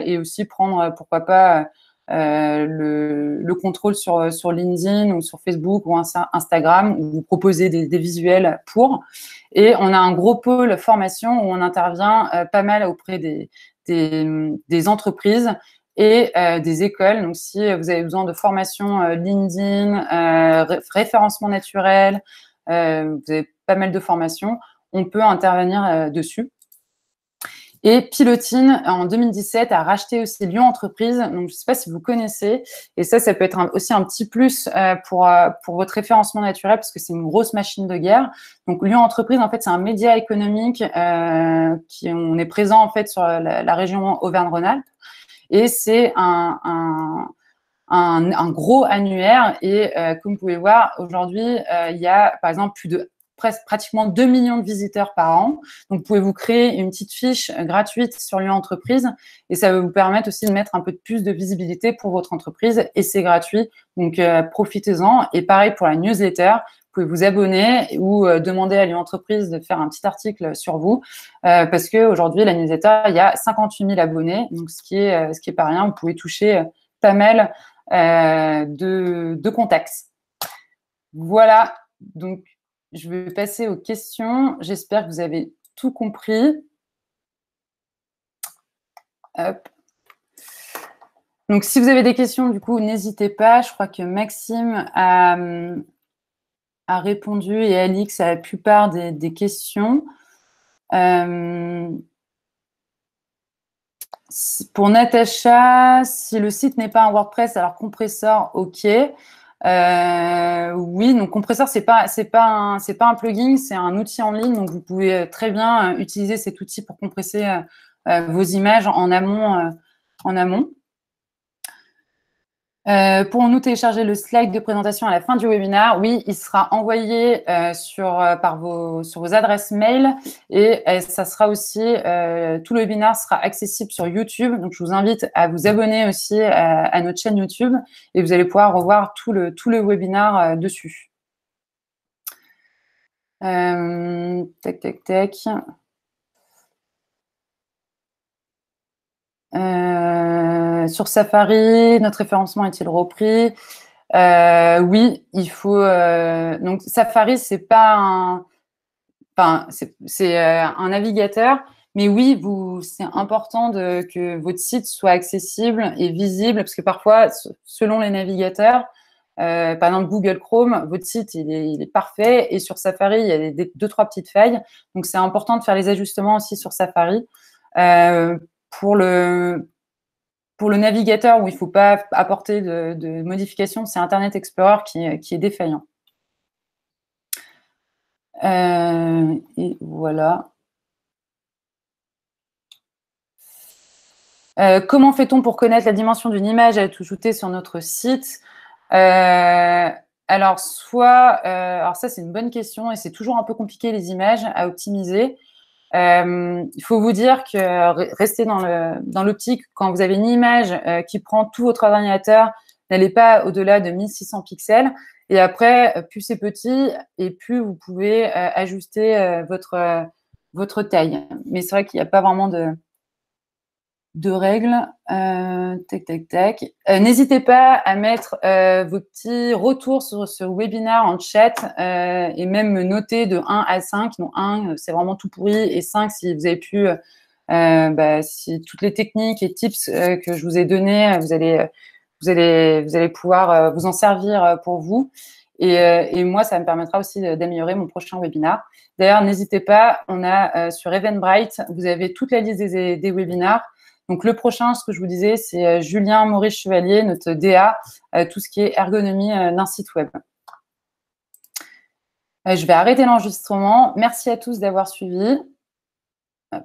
et aussi prendre, pourquoi pas, le contrôle sur LinkedIn ou sur Facebook ou Instagram, où vous proposez des visuels pour. Et on a un gros pôle formation où on intervient pas mal auprès des entreprises et des écoles. Donc, si vous avez besoin de formation LinkedIn, référencement naturel, vous avez pas mal de formations, on peut intervenir dessus. Et Pilotine, en 2017, a racheté aussi Lyon Entreprise. Donc, je ne sais pas si vous connaissez. Et ça peut être aussi un petit plus pour votre référencement naturel parce que c'est une grosse machine de guerre. Donc, Lyon Entreprise, en fait, c'est un média économique on est présent, en fait, sur la région Auvergne-Rhône-Alpes. Et c'est un gros annuaire. Et comme vous pouvez voir, aujourd'hui, il y a, par exemple, pratiquement 2 millions de visiteurs par an. Donc, vous pouvez vous créer une petite fiche gratuite sur Lyon Entreprise et ça va vous permettre aussi de mettre un peu plus de visibilité pour votre entreprise et c'est gratuit. Donc, profitez-en. Et pareil pour la newsletter. Vous pouvez vous abonner ou demander à Lyon Entreprise de faire un petit article sur vous parce qu'aujourd'hui, la newsletter, il y a 58 000 abonnés. Donc, ce qui est pas rien. Vous pouvez toucher pas mal de contacts. Voilà. Donc, je vais passer aux questions. J'espère que vous avez tout compris. Hop. Donc, si vous avez des questions, du coup, n'hésitez pas. Je crois que Maxime a répondu et Alix à la plupart des questions. Pour Natacha, si le site n'est pas un WordPress, alors compresseur, OK. Oui, donc compresseur, c'est pas un plugin, c'est un outil en ligne. Donc, vous pouvez très bien utiliser cet outil pour compresser vos images en amont. Pourrons-nous télécharger le slide de présentation à la fin du webinaire? Oui, il sera envoyé sur vos adresses mail et ça sera aussi tout le webinaire sera accessible sur YouTube. Donc, je vous invite à vous abonner aussi à notre chaîne YouTube et vous allez pouvoir revoir tout le webinaire dessus. Tac. Sur Safari, notre référencement est-il repris? Oui, il faut. Donc Safari, c'est pas c'est un navigateur, mais oui, c'est important que votre site soit accessible et visible, parce que parfois, selon les navigateurs, par exemple Google Chrome, votre site il est parfait, et sur Safari, il y a deux, trois petites failles. Donc c'est important de faire les ajustements aussi sur Safari. Pour le navigateur où il ne faut pas apporter de modifications, c'est Internet Explorer qui est défaillant. Et voilà. Comment fait-on pour connaître la dimension d'une image à ajouter sur notre site? Alors, alors ça, c'est une bonne question et c'est toujours un peu compliqué les images à optimiser. Il faut vous dire que restez dans l'optique, quand vous avez une image qui prend tout votre ordinateur, n'allez pas au-delà de 1600 pixels. Et après, plus c'est petit et plus vous pouvez ajuster votre taille. Mais c'est vrai qu'il n'y a pas vraiment de règles. Tac. N'hésitez pas à mettre vos petits retours sur ce webinaire en chat et même me noter de 1 à 5. Donc 1, c'est vraiment tout pourri, et 5, si vous avez pu, si toutes les techniques et tips que je vous ai donnés, vous allez pouvoir vous en servir pour vous. Et moi, ça me permettra aussi d'améliorer mon prochain webinaire. D'ailleurs, n'hésitez pas, on a sur Eventbrite, vous avez toute la liste des webinaires. Donc, le prochain, ce que je vous disais, c'est Julien Maurice-Chevalier, notre DA, tout ce qui est ergonomie d'un site web. Je vais arrêter l'enregistrement. Merci à tous d'avoir suivi. Hop.